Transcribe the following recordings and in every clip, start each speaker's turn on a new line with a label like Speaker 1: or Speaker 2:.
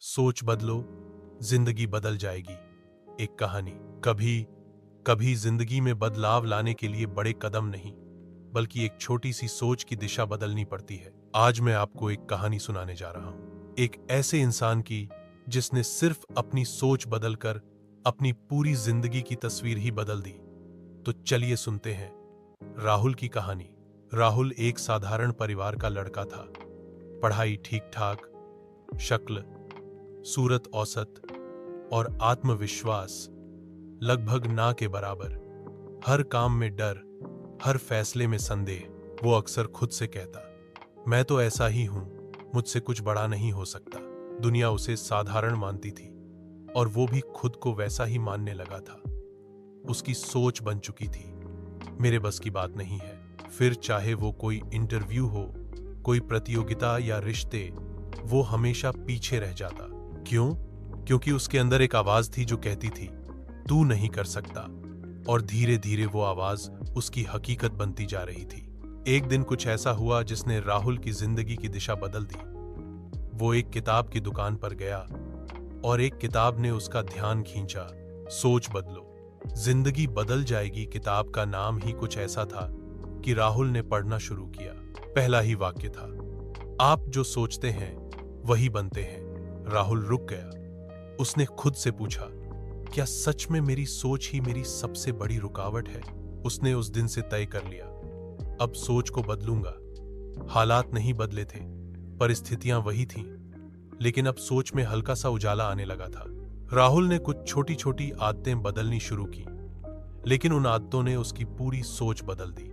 Speaker 1: सोच बदलो, जिंदगी बदल जाएगी। एक कहानी। कभी कभी जिंदगी में बदलाव लाने के लिए बड़े कदम नहीं, बल्कि एक छोटी सी सोच की दिशा बदलनी पड़ती है। आज मैं आपको एक कहानी सुनाने जा रहा हूं, एक ऐसे इंसान की जिसने सिर्फ अपनी सोच बदलकर अपनी पूरी जिंदगी की तस्वीर ही बदल दी। तो चलिए सुनते हैं राहुल की कहानी। राहुल एक साधारण परिवार का लड़का था। पढ़ाई ठीक ठाक, शक्ल सूरत औसत और आत्मविश्वास लगभग ना के बराबर। हर काम में डर, हर फैसले में संदेह। वो अक्सर खुद से कहता, मैं तो ऐसा ही हूं, मुझसे कुछ बड़ा नहीं हो सकता। दुनिया उसे साधारण मानती थी और वो भी खुद को वैसा ही मानने लगा था। उसकी सोच बन चुकी थी, मेरे बस की बात नहीं है। फिर चाहे वो कोई इंटरव्यू हो, कोई प्रतियोगिता या रिश्ते, वो हमेशा पीछे रह जाता। क्यों? क्योंकि उसके अंदर एक आवाज थी जो कहती थी, तू नहीं कर सकता। और धीरे धीरे वो आवाज उसकी हकीकत बनती जा रही थी। एक दिन कुछ ऐसा हुआ जिसने राहुल की जिंदगी की दिशा बदल दी। वो एक किताब की दुकान पर गया और एक किताब ने उसका ध्यान खींचा। सोच बदलो, जिंदगी बदल जाएगी किताब का नाम ही कुछ ऐसा था कि राहुल ने पढ़ना शुरू किया। पहला ही वाक्य था, आप जो सोचते हैं वही बनते हैं। राहुल रुक गया। उसने खुद से पूछा, क्या सच में मेरी सोच ही मेरी सबसे बड़ी रुकावट है? उसने उस दिन से तय कर लिया, अब सोच को बदलूंगा। हालात नहीं बदले थे, परिस्थितियां वही थीं, लेकिन अब सोच में हल्का सा उजाला आने लगा था। राहुल ने कुछ छोटी छोटी आदतें बदलनी शुरू की, लेकिन उन आदतों ने उसकी पूरी सोच बदल दी।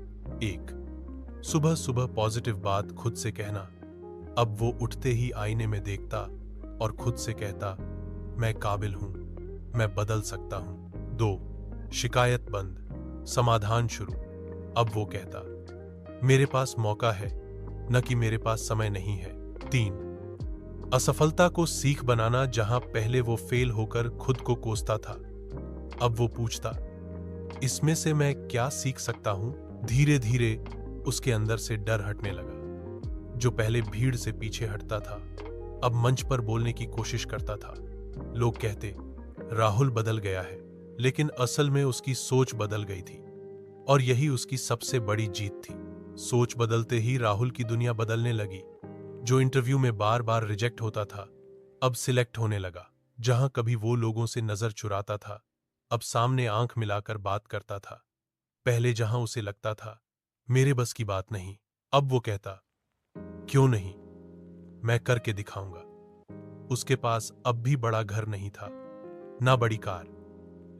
Speaker 1: एक, सुबह सुबह पॉजिटिव बात खुद से कहना। अब वो उठते ही आईने में देखता और खुद से कहता, मैं काबिल हूं, मैं बदल सकता हूं। दो, शिकायत बंद, समाधान शुरू। अब वो कहता, मेरे पास मौका है, न कि मेरे पास समय नहीं है। तीन, असफलता को सीख बनाना। जहां पहले वो फेल होकर खुद को कोसता था, अब वो पूछता, इसमें से मैं क्या सीख सकता हूं? धीरे धीरे उसके अंदर से डर हटने लगा। जो पहले भीड़ से पीछे हटता था, अब मंच पर बोलने की कोशिश करता था। लोग कहते, राहुल बदल गया है, लेकिन असल में उसकी सोच बदल गई थी। और यही उसकी सबसे बड़ी जीत थी। सोच बदलते ही राहुल की दुनिया बदलने लगी। जो इंटरव्यू में बार बार रिजेक्ट होता था, अब सिलेक्ट होने लगा। जहां कभी वो लोगों से नजर चुराता था, अब सामने आंख मिलाकर बात करता था। पहले जहां उसे लगता था, मेरे बस की बात नहीं, अब वो कहता, क्यों नहीं, मैं करके दिखाऊंगा। उसके पास अब भी बड़ा घर नहीं था, ना बड़ी कार,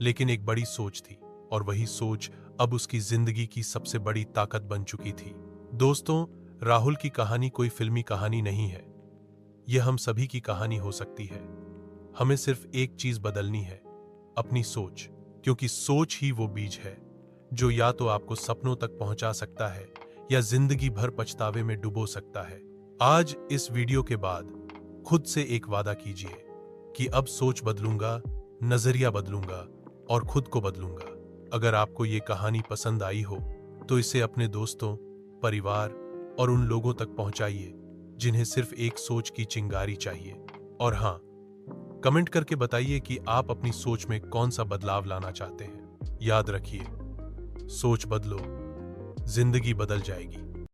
Speaker 1: लेकिन एक बड़ी सोच थी। और वही सोच अब उसकी जिंदगी की सबसे बड़ी ताकत बन चुकी थी। दोस्तों, राहुल की कहानी कोई फिल्मी कहानी नहीं है। यह हम सभी की कहानी हो सकती है। हमें सिर्फ एक चीज बदलनी है, अपनी सोच। क्योंकि सोच ही वो बीज है जो या तो आपको सपनों तक पहुंचा सकता है या जिंदगी भर पछतावे में डुबो सकता है। आज इस वीडियो के बाद खुद से एक वादा कीजिए कि अब सोच बदलूंगा, नजरिया बदलूंगा और खुद को बदलूंगा। अगर आपको ये कहानी पसंद आई हो तो इसे अपने दोस्तों, परिवार और उन लोगों तक पहुंचाइए जिन्हें सिर्फ एक सोच की चिंगारी चाहिए। और हाँ, कमेंट करके बताइए कि आप अपनी सोच में कौन सा बदलाव लाना चाहते हैं। याद रखिए, सोच बदलो, जिंदगी बदल जाएगी।